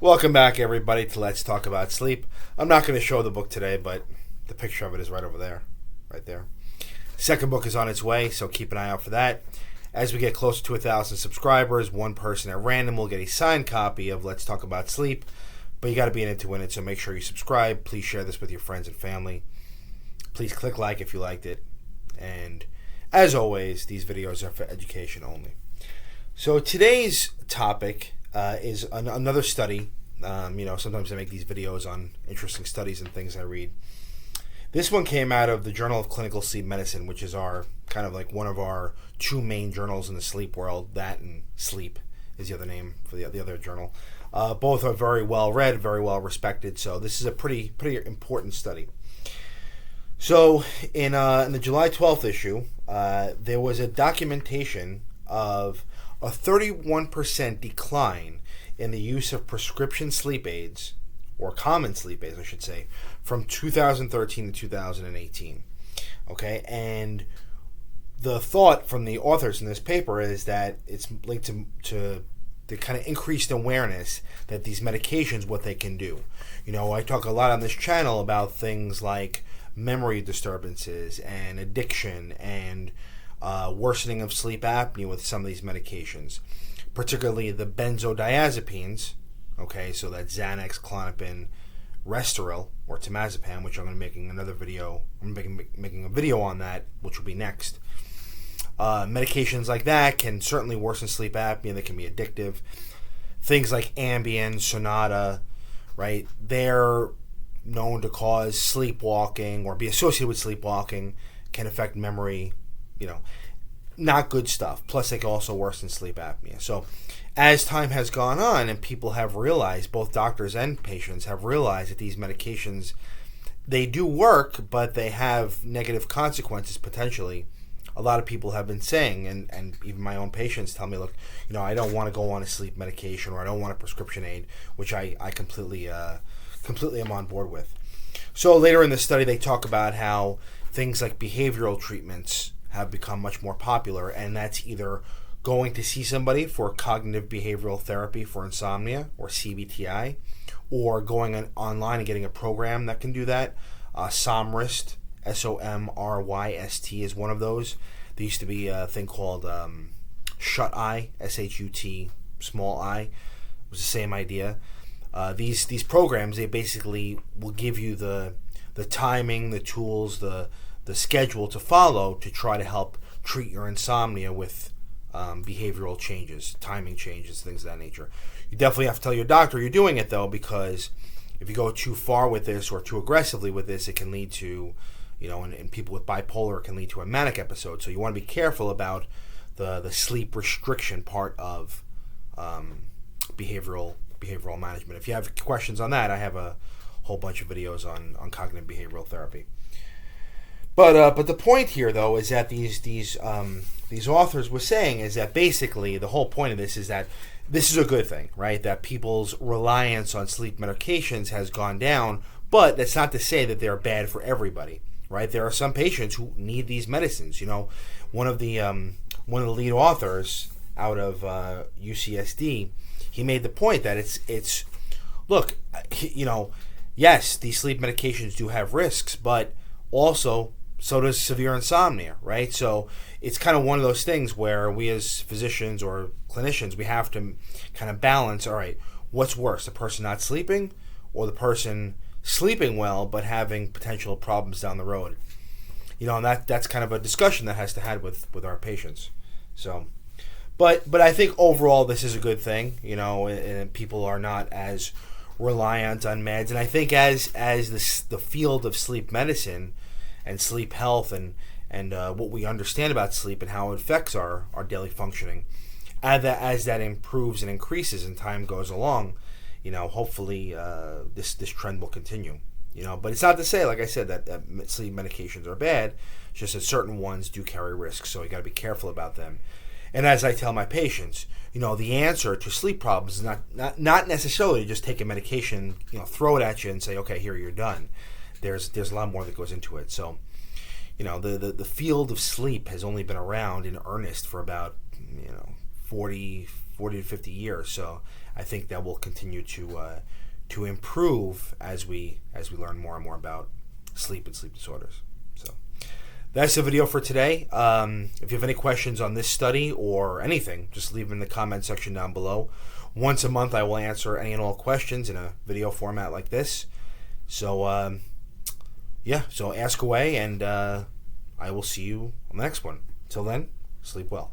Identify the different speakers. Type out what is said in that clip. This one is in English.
Speaker 1: Welcome back, everybody, to Let's Talk About Sleep. I'm not going to show the book today, but the picture of it is right over there. Right there. Second book is on its way, so keep an eye out for that. As we get closer to 1,000 subscribers, one person at random will get a signed copy of Let's Talk About Sleep. But you got to be in it to win it, so make sure you subscribe. Please share this with your friends and family. Please click like if you liked it. And as always, these videos are for education only. So today's topic is another study. Sometimes I make these videos on interesting studies and things I read. This one came out of the Journal of Clinical Sleep Medicine, which is our kind of like one of our two main journals in the sleep world. That and Sleep is the other name for the other journal. Both are very well read, very well respected. So this is a pretty important study. So in the July 12th issue, there was a documentation of a 31% decline in the use of prescription sleep aids, or common sleep aids, I should say, from 2013 to 2018. Okay, and the thought from the authors in this paper is that it's linked to the kind of increased awareness that these medications, what they can do. I talk a lot on this channel about things like memory disturbances and addiction and worsening of sleep apnea with some of these medications, particularly the benzodiazepines. Okay, so that's Xanax, Klonopin, Restoril, or temazepam, which I'm going to be making another video. I'm making a video on that, which will be next. Medications like that can certainly worsen sleep apnea. They can be addictive. Things like Ambien, Sonata, right? They're known to cause sleepwalking or be associated with sleepwalking, can affect memory, not good stuff. Plus, they can also worsen sleep apnea. So, as time has gone on and people have realized, both doctors and patients have realized that these medications, they do work, but they have negative consequences potentially. A lot of people have been saying, and even my own patients tell me, look, I don't want to go on a sleep medication, or I don't want a prescription aid, which I completely am on board with. So later in the study, they talk about how things like behavioral treatments have become much more popular, and that's either going to see somebody for cognitive behavioral therapy for insomnia, or CBTI, or going online and getting a program that can do that. Somryst, SOMRYST, is one of those. There used to be a thing called Shut Eye, SHUT, small I. It was the same idea. These programs, they basically will give you the timing, the tools, the schedule to follow to try to help treat your insomnia with behavioral changes, timing changes, things of that nature. You definitely have to tell your doctor you're doing it, though, because if you go too far with this or too aggressively with this, it can lead to, and people with bipolar, it can lead to a manic episode. So you want to be careful about the sleep restriction part of behavioral management. If you have questions on that, I have a whole bunch of videos on cognitive behavioral therapy. But the point here, though, is that these authors were saying is that basically the whole point of this is that this is a good thing, right? That people's reliance on sleep medications has gone down, but that's not to say that they're bad for everybody, right? There are some patients who need these medicines. One of the lead authors out of UCSD, he made the point that it's look, yes, these sleep medications do have risks, but also so does severe insomnia, right? So it's kind of one of those things where we as physicians or clinicians, we have to kind of balance, all right, what's worse, the person not sleeping or the person sleeping well but having potential problems down the road? And that's kind of a discussion that has to have with our patients. So, but I think overall this is a good thing, and people are not as reliant on meds. And I think as the field of sleep medicine and sleep health and what we understand about sleep and how it affects our daily functioning, as that improves and increases and time goes along, hopefully this trend will continue. But it's not to say, like I said, that sleep medications are bad. It's just that certain ones do carry risks, so you got to be careful about them. And as I tell my patients, the answer to sleep problems is not necessarily to just take a medication, throw it at you and say, okay, here, you're done. There's a lot more that goes into it. So, the field of sleep has only been around in earnest for about 40 to 50 years. So I think that will continue to improve as we learn more and more about sleep and sleep disorders. So that's the video for today. If you have any questions on this study or anything, just leave them in the comment section down below. Once a month, I will answer any and all questions in a video format like this. So, so ask away, and I will see you on the next one. Till then, sleep well.